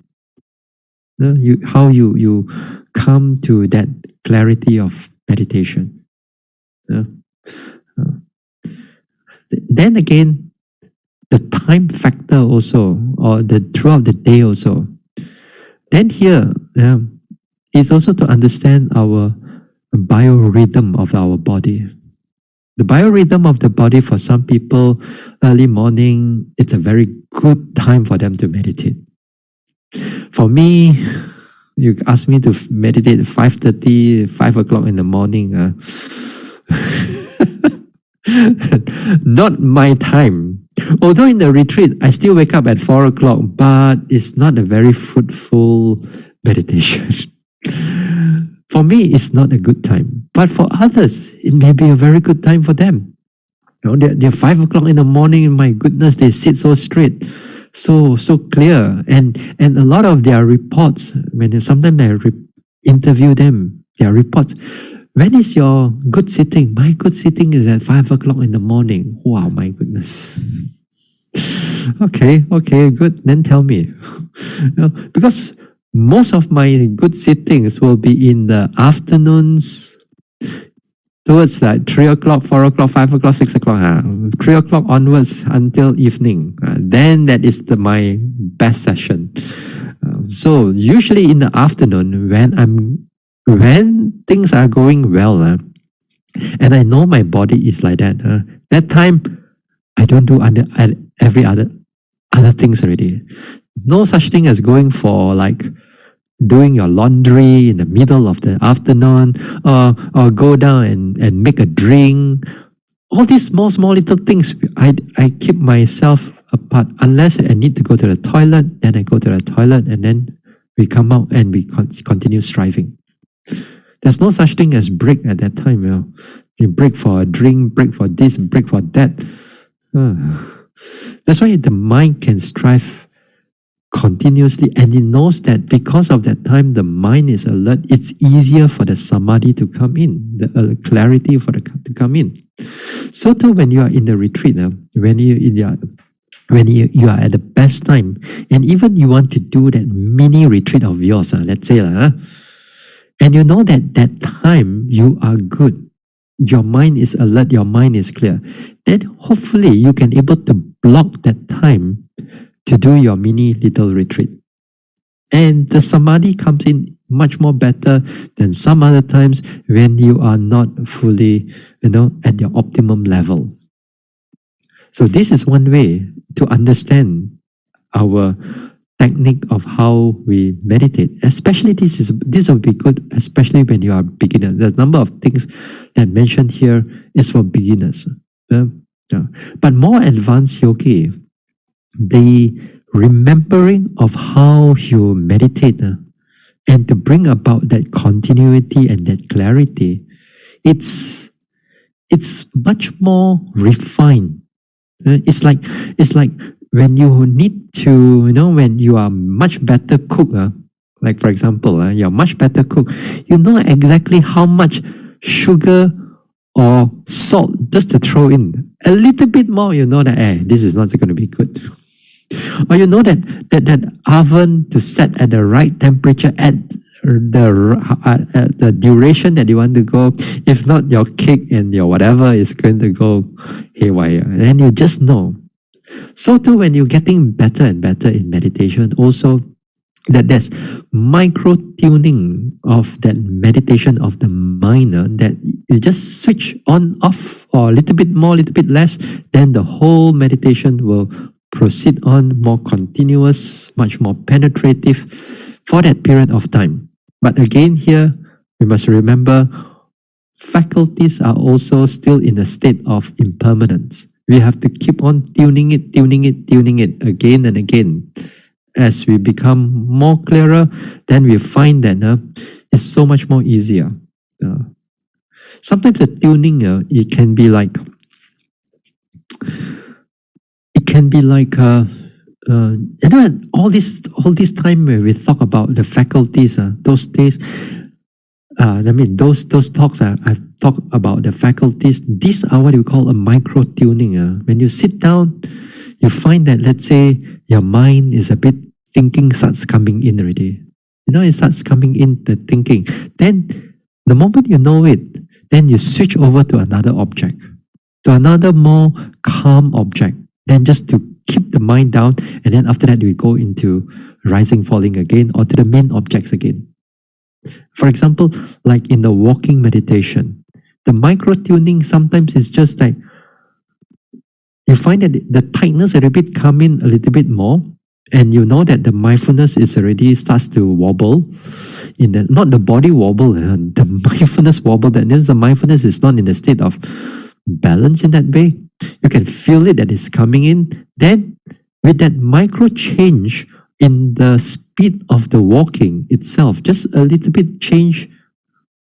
How you come to that clarity of meditation. Then again, the time factor also, or the throughout the day also. Then here, it's also to understand our biorhythm of our body. The biorhythm of the body, for some people, early morning, it's a very good time for them to meditate. For me, you ask me to meditate at 5:30, 5 o'clock in the morning. Not my time. Although in the retreat, I still wake up at 4 o'clock, but it's not a very fruitful meditation. For me, it's not a good time. But for others, it may be a very good time for them. They're 5 o'clock in the morning, and my goodness, they sit so straight, so clear. And a lot of their reports, sometimes I interview them, their reports, when is your good sitting? My good sitting is at 5 o'clock in the morning. Wow, my goodness. Okay, good. Then tell me. Because most of my good sittings will be in the afternoons, towards like 3 o'clock, 4 o'clock, 5 o'clock, 6 o'clock, 3 o'clock onwards until evening. Then that is my best session. So usually in the afternoon, when things are going well, and I know my body is like that, that time I don't do every other things already. No such thing as going for like doing your laundry in the middle of the afternoon, or go down and make a drink. All these small little things, I keep myself apart. Unless I need to go to the toilet, then I go to the toilet, and then we come out and we continue striving. There's no such thing as break at that time. You break for a drink, break for this, break for that. That's why the mind can strive continuously, and it knows that because of that time the mind is alert, it's easier for the samadhi to come in, the clarity to come in. So too when you are in the retreat, when you are at the best time, and even you want to do that mini retreat of yours, let's say, and you know that time you are good, your mind is alert, your mind is clear, then hopefully you can able to block that time to do your mini little retreat. And the samadhi comes in much more better than some other times when you are not fully, at your optimum level. So this is one way to understand our technique of how we meditate. Especially this will be good, especially when you are a beginner. There's a number of things that mentioned here is for beginners. But more advanced yogi, the remembering of how you meditate, and to bring about that continuity and that clarity, it's much more refined. It's like when you need to, when you are much better cook, like for example, you're much better cook, you know exactly how much sugar or salt just to throw in. A little bit more, you know that, this is not going to be good. Or you know that oven to set at the right temperature at the duration that you want to go. If not, your cake and your whatever is going to go haywire. And you just know. So too, when you're getting better and better in meditation, also that there's micro tuning of that meditation of the mind, that you just switch on, off, or a little bit more, a little bit less, then the whole meditation will proceed on more continuous, much more penetrative for that period of time. But again, here we must remember faculties are also still in a state of impermanence. We have to keep on tuning it again and again. As we become more clearer, then we find that it's so much more easier. Sometimes the tuning, it can be like all this time when we talk about the faculties, those days, those talks I've talked about the faculties. These are what you call a micro tuning. When you sit down, you find that, let's say, your mind is a bit, thinking starts coming in already. It starts coming in, the thinking. Then the moment you know it, then you switch over to another object, to another more calm object. Then just to keep the mind down, and then after that we go into rising, falling again, or to the main objects again. For example, like in the walking meditation, the micro tuning sometimes is just like, you find that the tightness a little bit come in a little bit more, and you know that the mindfulness is already starts to wobble, not the body wobble, the mindfulness wobble. That means the mindfulness is not in the state of balance in that way. You can feel it that it's coming in. Then with that micro change in the speed of the walking itself, just a little bit change,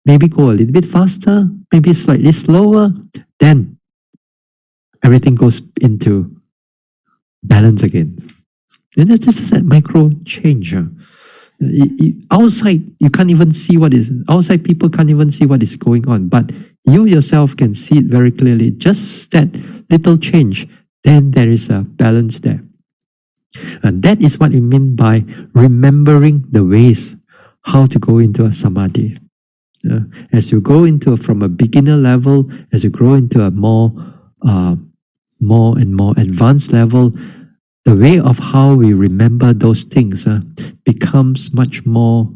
maybe go a little bit faster, maybe slightly slower, then everything goes into balance again. And it's just that micro change. Outside, you can't even see outside people can't even see what is going on, but you yourself can see it very clearly. Just that little change, then there is a balance there. And that is what we mean by remembering the ways how to go into a samadhi. As you go into from a beginner level, as you grow into a more and more advanced level, the way of how we remember those things becomes much more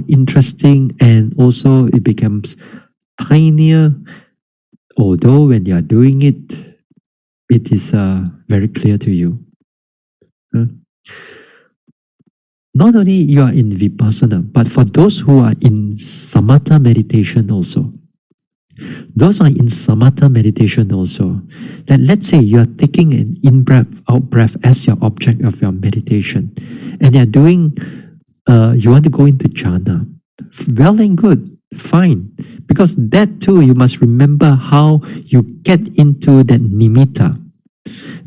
interesting, and also it becomes tinier. Although when you are doing it, it is very clear to you. Not only you are in vipassana, but for those who are in samatha meditation also. Those are in samatha meditation also. That let's say you are taking an in-breath, out-breath as your object of your meditation, and you are doing, you want to go into jhana. Well and good, fine. Because that too, you must remember how you get into that nimitta,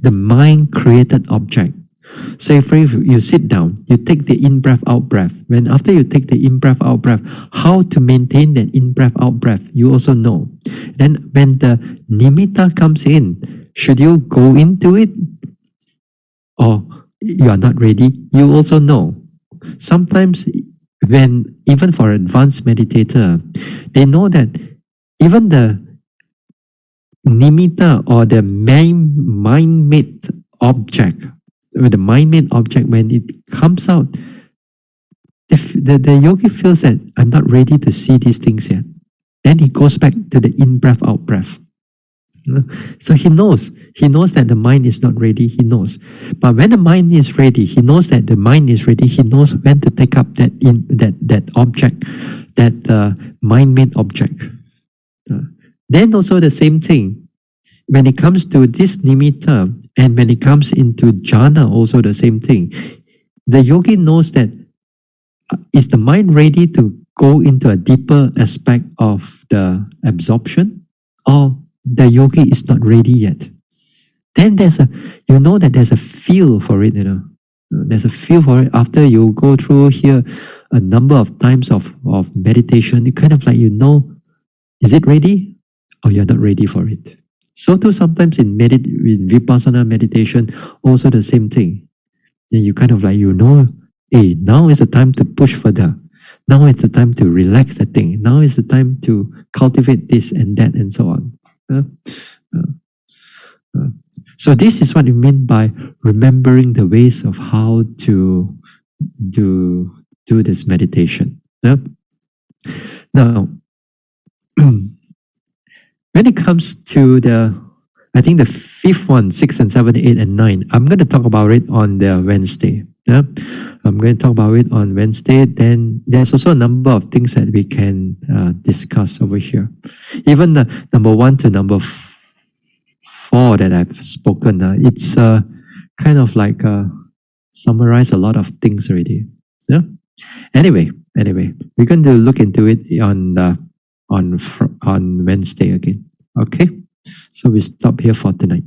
the mind-created object. Say, for you sit down, you take the in-breath, out-breath. When after you take the in-breath, out-breath, how to maintain that in-breath, out-breath, you also know. Then when the nimitta comes in, should you go into it or you are not ready? You also know. Sometimes when, even for advanced meditator, they know that even the nimitta or the mind-made object, the mind-made object, when it comes out, the yogi feels that I'm not ready to see these things yet. Then he goes back to the in-breath, out-breath. So he knows that the mind is not ready, he knows. But when the mind is ready, he knows that the mind is ready, he knows when to take up that object, that mind-made object. Then also the same thing, when it comes to this nimitta, and when it comes into jhana, also the same thing. The yogi knows that is the mind ready to go into a deeper aspect of the absorption, or the yogi is not ready yet. Then there's a feel for it, There's a feel for it after you go through here a number of times of meditation. You kind of like, is it ready or you're not ready for it? So too sometimes in vipassana meditation, also the same thing. And you kind of like, hey, now is the time to push further. Now is the time to relax the thing. Now is the time to cultivate this and that and so on. Uh, uh, uh. So this is what you mean by remembering the ways of how to do this meditation. Yeah? Now, when it comes to I think the fifth one, 6 and 7, 8 and 9, I'm going to talk about it on the Wednesday. Yeah? I'm going to talk about it on Wednesday. Then there's also a number of things that we can discuss over here. Even the number 1 to number 4 that I've spoken, it's kind of like summarize a lot of things already. Yeah. Anyway, we're going to look into it on Wednesday again. Okay. So we stop here for tonight.